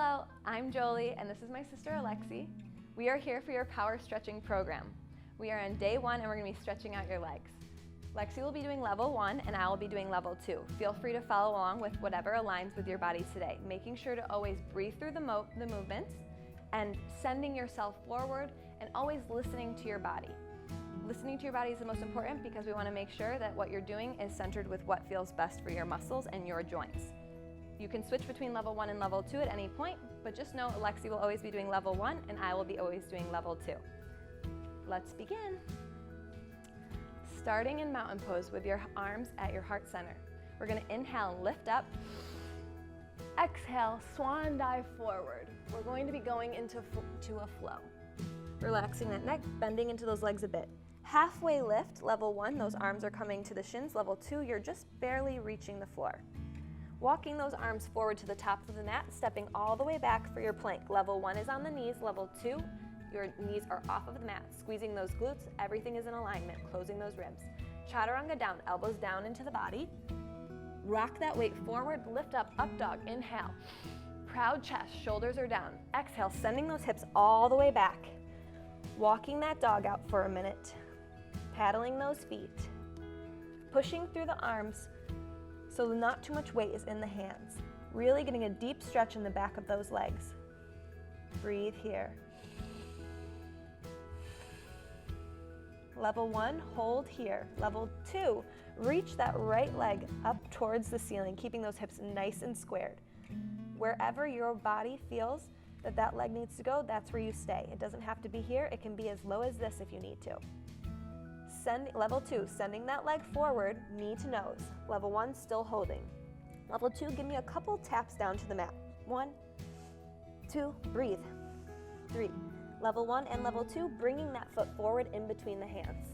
Hello, I'm Jolie and this is my sister Alexi. We are here for your power stretching program. We are on day 1 and we're going to be stretching out your legs. Lexi will be doing level 1 and I will be doing level 2. Feel free to follow along with whatever aligns with your body today, making sure to always breathe through the movements and sending yourself forward and always listening to your body. Listening to your body is the most important because we want to make sure that what you're doing is centered with what feels best for your muscles and your joints. You can switch between level 1 and level 2 at any point, but just know Alexi will always be doing level 1 and I will be always doing level 2. Let's begin. Starting in mountain pose with your arms at your heart center. We're going to inhale, lift up. Exhale, swan dive forward. We're going to be going into a flow. Relaxing that neck, bending into those legs a bit. Halfway lift, level 1, those arms are coming to the shins. Level 2, you're just barely reaching the floor. Walking those arms forward to the top of the mat, stepping all the way back for your plank. Level 1 is on the knees. Level 2, your knees are off of the mat. Squeezing those glutes, everything is in alignment, closing those ribs. Chaturanga down, elbows down into the body. Rock that weight forward, lift up, up dog, inhale. Proud chest, shoulders are down. Exhale, sending those hips all the way back. Walking that dog out for a minute. Paddling those feet. Pushing through the arms so not too much weight is in the hands. Really getting a deep stretch in the back of those legs. Breathe here. Level 1, hold here. Level 2, reach that right leg up towards the ceiling, keeping those hips nice and squared. Wherever your body feels that leg needs to go, that's where you stay. It doesn't have to be here. It can be as low as this if you need to. Level 2, sending that leg forward, knee to nose. Level 1, still holding. Level 2, give me a couple taps down to the mat. 1, 2, breathe. 3. Level 1 and level 2, bringing that foot forward in between the hands.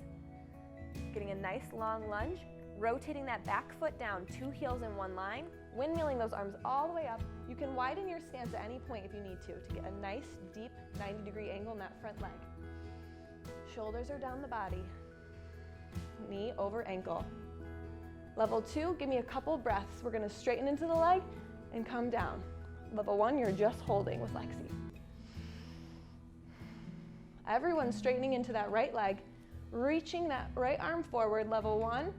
Getting a nice long lunge, rotating that back foot down, 2 heels in 1 line, windmilling those arms all the way up. You can widen your stance at any point if you need to get a nice, deep 90-degree angle in that front leg. Shoulders are down the body. Knee over ankle. Level 2, give me a couple breaths. We're going to straighten into the leg and come down. Level 1, you're just holding with Lexi. Everyone's straightening into that right leg, reaching that right arm forward. Level 1,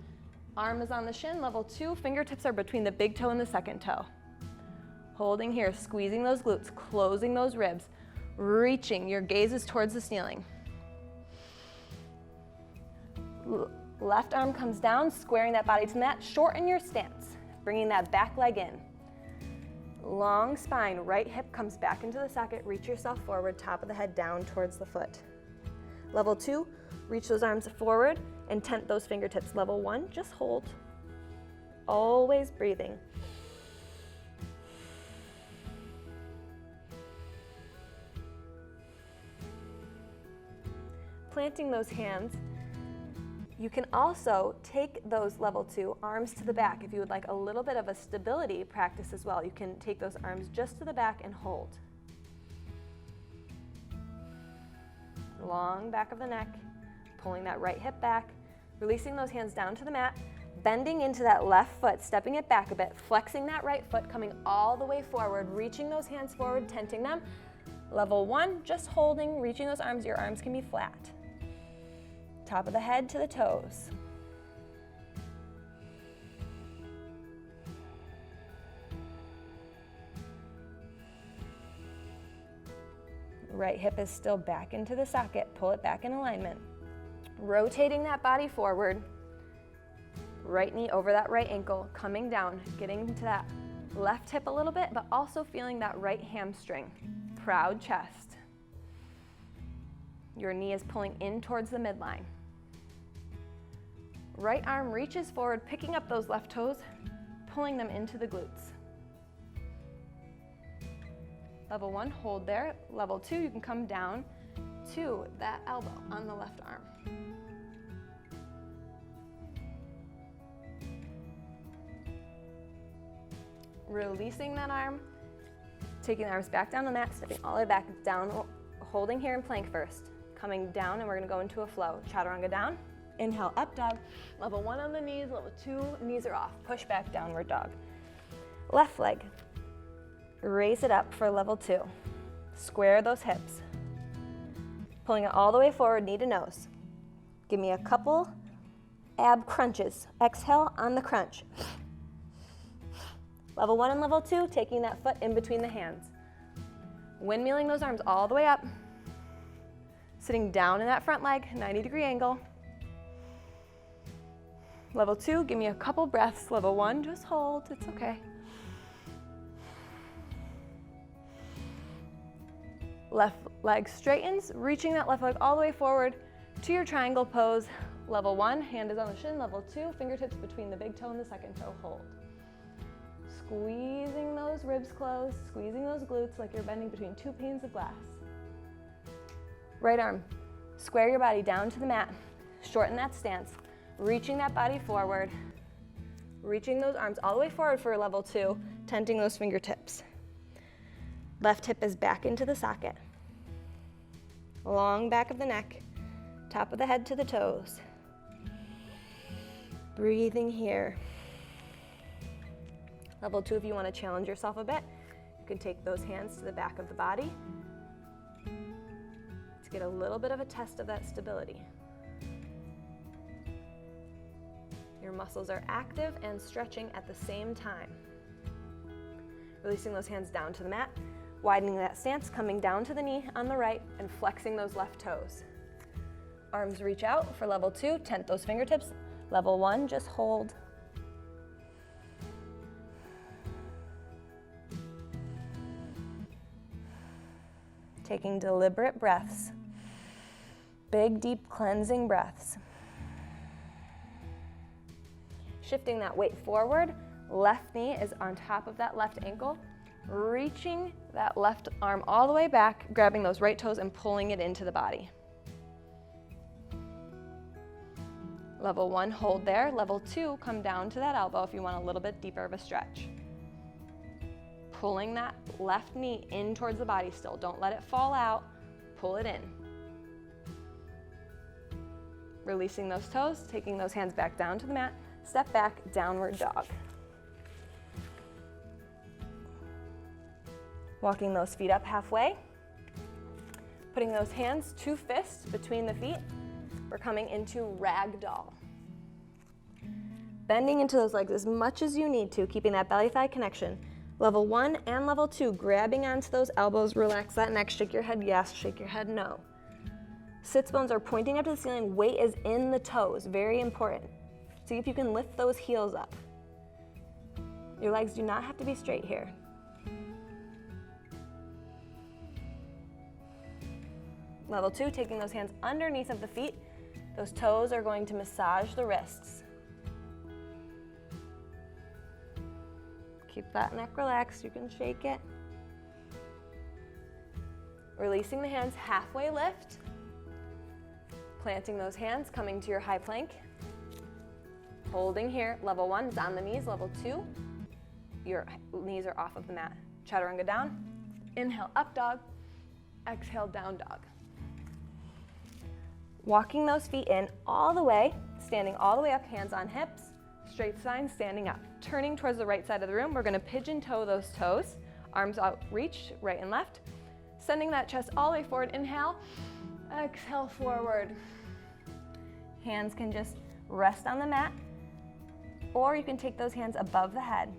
arm is on the shin. Level 2, fingertips are between the big toe and the second toe. Holding here, squeezing those glutes, closing those ribs, reaching. Your gaze is towards the ceiling. Left arm comes down, squaring that body to the mat. Shorten your stance, bringing that back leg in. Long spine, right hip comes back into the socket. Reach yourself forward, top of the head down towards the foot. Level 2, reach those arms forward and tent those fingertips. Level 1, just hold. Always breathing. Planting those hands. You can also take those level 2 arms to the back if you would like a little bit of a stability practice as well. You can take those arms just to the back and hold. Long back of the neck, pulling that right hip back, releasing those hands down to the mat, bending into that left foot, stepping it back a bit, flexing that right foot, coming all the way forward, reaching those hands forward, tenting them. Level 1, just holding, reaching those arms. Your arms can be flat. Top of the head to the toes. Right hip is still back into the socket. Pull it back in alignment. Rotating that body forward. Right knee over that right ankle, coming down, getting into that left hip a little bit, but also feeling that right hamstring. Proud chest. Your knee is pulling in towards the midline. Right arm reaches forward, picking up those left toes, pulling them into the glutes. Level 1, hold there. Level 2, you can come down to that elbow on the left arm. Releasing that arm, taking the arms back down the mat, stepping all the way back down, holding here in plank first. Coming down and we're going to go into a flow. Chaturanga down. Inhale, up dog. Level 1 on the knees, level 2, knees are off. Push back, downward dog. Left leg. raise it up for level 2. Square those hips. Pulling it all the way forward, knee to nose. Give me a couple ab crunches. Exhale on the crunch. Level 1 and level 2, taking that foot in between the hands. Windmilling those arms all the way up. Sitting down in that front leg, 90-degree angle. Level 2, give me a couple breaths. Level 1, just hold, it's okay. Left leg straightens, reaching that left leg all the way forward to your triangle pose. Level 1, hand is on the shin. Level 2, fingertips between the big toe and the second toe, hold. Squeezing those ribs closed, squeezing those glutes like you're bending between 2 panes of glass. Right arm, square your body down to the mat, shorten that stance, reaching that body forward, reaching those arms all the way forward for level 2, tenting those fingertips. Left hip is back into the socket. Long back of the neck, top of the head to the toes. Breathing here. Level 2, if you want to challenge yourself a bit, you can take those hands to the back of the body to get a little bit of a test of that stability. Your muscles are active and stretching at the same time. Releasing those hands down to the mat, widening that stance, coming down to the knee on the right and flexing those left toes. Arms reach out for level 2, tent those fingertips. Level 1, just hold. Taking deliberate breaths, big, deep, cleansing breaths. Shifting that weight forward, left knee is on top of that left ankle, reaching that left arm all the way back, grabbing those right toes and pulling it into the body. Level 1, hold there. Level 2, come down to that elbow if you want a little bit deeper of a stretch. Pulling that left knee in towards the body still. Don't let it fall out. Pull it in. Releasing those toes, taking those hands back down to the mat. Step back, downward dog. Walking those feet up halfway. Putting those hands, 2 fists between the feet. We're coming into ragdoll. Bending into those legs as much as you need to, keeping that belly-thigh connection. Level 1 and level 2, grabbing onto those elbows, relax that neck, shake your head yes, shake your head no. Sits bones are pointing up to the ceiling, weight is in the toes, very important. See if you can lift those heels up. Your legs do not have to be straight here. Level 2, taking those hands underneath of the feet. Those toes are going to massage the wrists. Keep that neck relaxed, you can shake it. Releasing the hands, halfway lift. Planting those hands, coming to your high plank. Holding here, level 1 is on the knees, level 2, your knees are off of the mat. Chaturanga down, inhale up dog, exhale down dog. Walking those feet in all the way, standing all the way up, hands on hips, straight spine, standing up. Turning towards the right side of the room, we're gonna pigeon toe those toes, arms out, reach, right and left. Sending that chest all the way forward, inhale, exhale forward. Hands can just rest on the mat, or you can take those hands above the head.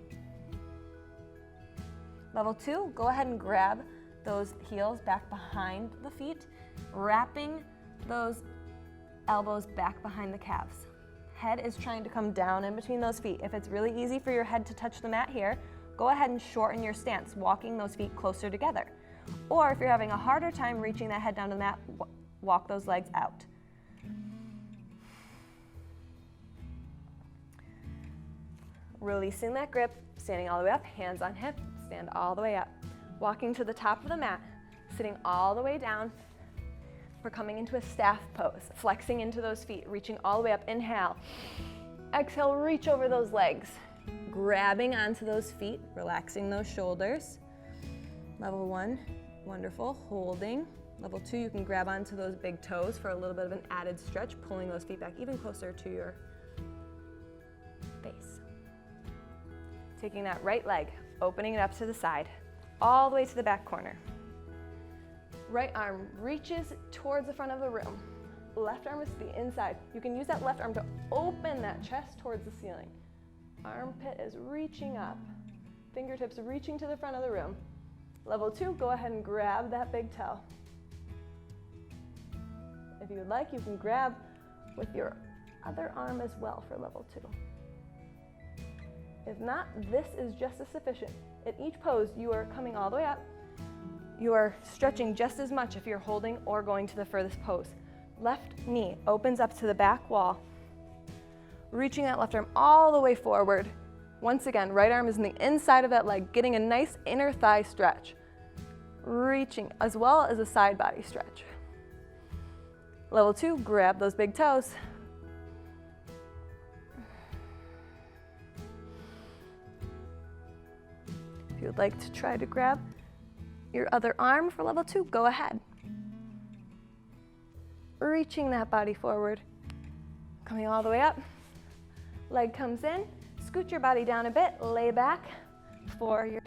Level 2, go ahead and grab those heels back behind the feet, wrapping those elbows back behind the calves. Head is trying to come down in between those feet. If it's really easy for your head to touch the mat here, go ahead and shorten your stance, walking those feet closer together. Or if you're having a harder time reaching that head down to the mat, walk those legs out. Releasing that grip, standing all the way up, hands on hip, stand all the way up. Walking to the top of the mat, sitting all the way down. We're coming into a staff pose, flexing into those feet, reaching all the way up, inhale. Exhale, reach over those legs. Grabbing onto those feet, relaxing those shoulders. Level 1, wonderful, holding. Level 2, you can grab onto those big toes for a little bit of an added stretch, pulling those feet back even closer to your face. Taking that right leg, opening it up to the side, all the way to the back corner. Right arm reaches towards the front of the room. Left arm is to the inside. You can use that left arm to open that chest towards the ceiling. Armpit is reaching up. Fingertips reaching to the front of the room. Level 2, go ahead and grab that big toe. If you would like, you can grab with your other arm as well for level 2. If not, this is just as sufficient. In each pose, you are coming all the way up. You are stretching just as much if you're holding or going to the furthest pose. Left knee opens up to the back wall. Reaching that left arm all the way forward. Once again, right arm is in the inside of that leg, getting a nice inner thigh stretch. Reaching, as well as a side body stretch. Level 2, grab those big toes. If you would like to try to grab your other arm for level 2, go ahead. Reaching that body forward. Coming all the way up. Leg comes in. Scoot your body down a bit. Lay back for your